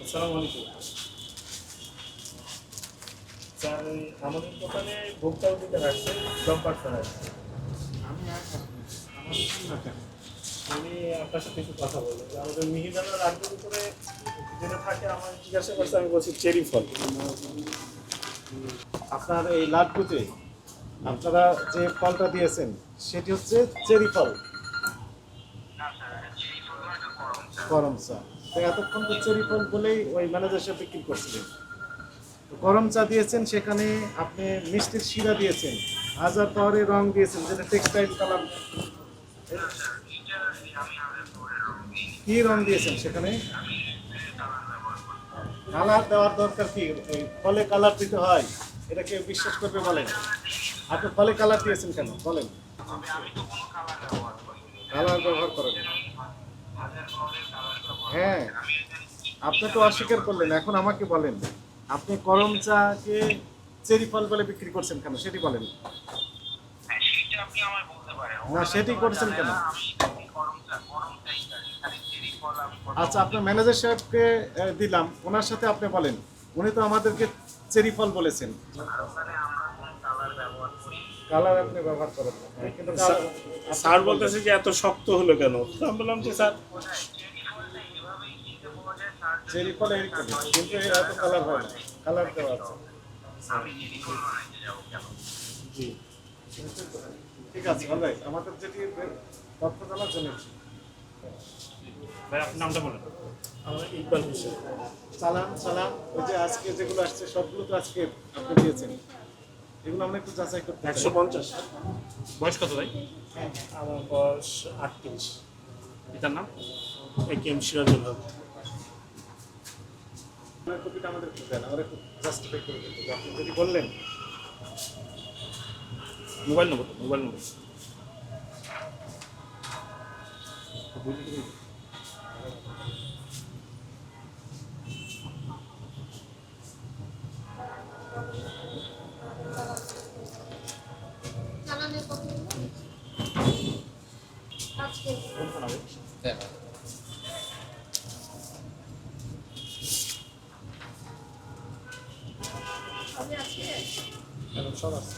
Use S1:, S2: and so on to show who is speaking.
S1: আসসালামু আলাইকুম স্যার। আমাদের দোকানে ভোক্তা অধিকার আসছে, জব পার্টনার আসছে। আমি আপনার সাথে একটু কথা বলবো যে আমাদের মিহিদানা রাজ্যের উপরে যেটা থাকে, আমার জিজ্ঞাসা করছে, আমি বলছি চেরি ফল।
S2: আপনার এই লাড্ডুতে আপনারা যে ফলটা দিয়েছেন সেটি হচ্ছে চেরি ফল, করম চা। তো এতক্ষণ তো চেরি ফল বলেই ওই ম্যানেজার সাহেব বিক্রি করছিলেন। তো করম চা দিয়েছেন, সেখানে আপনি মিষ্টির শিরা দিয়েছেন, হাজার পাওয়ারের রং দিয়েছেন, যেটা টেক্সটাইল কালার। কি রং দিয়েছেন সেখানে? কালার দেওয়ার দরকার কি? এই ফলে কালার দিতে হয়, এটা কেউ বিশ্বাস করবে বলেন? আপনি ফলে কালার দিয়েছেন কেন বলেন? কালার ব্যবহার করেন? হ্যাঁ, আপনি তো অস্বীকার করলেন, এখন আমাকে বলেন আপনি করম চাকে চেরি ফল বলে বিক্রি করছেন কেন, সেটি বলেন। না, সেটি করছেন কেন? আচ্ছা, আপনার ম্যানেজার সাহেবকে দিলাম, ওনার সাথে আপনি বলেন। উনি তো আমাদেরকে চেরি ফল বলেছেন। কালার আপনি ব্যবহার করেন না, কিন্তু
S1: স্যার বলতেছে যে এত শক্ত হলো কেন? তো আমি বললাম যে স্যার,
S2: চেরি ফল এরকম, কিন্তু এত কালার হয় না, কালার দেওয়া আছে।
S1: জি
S2: ঠিক আছে, অলরাইট, আমাদের যেটি তথ্য জানার জন্য।
S1: ভাই, আপনার নামটা বলেন। আমার ইকবাল হোসেন।
S2: চালান চালান, ওই যে আজকে যেগুলো আসছে সবগুলো তো আজকে আপনি দিয়েছেন, এগুলো আমরা একটু যাচাই করতে চাই।
S1: 150। বয়স কত ভাই?
S2: হ্যাঁ,
S1: আমার বয়স 38। পিতার নাম AKM সিরাজুল হক।
S2: আপনার কপিটা আমাদের একটু দেন, আমরা একটু জাস্টিফাই করে দিতে। আপনি যদি বললেন
S1: মোবাইল নম্বর
S3: চালানের কতগুলো আজকে
S1: কোনটা না ভাই?
S3: সবই আজকে
S2: সব আছে।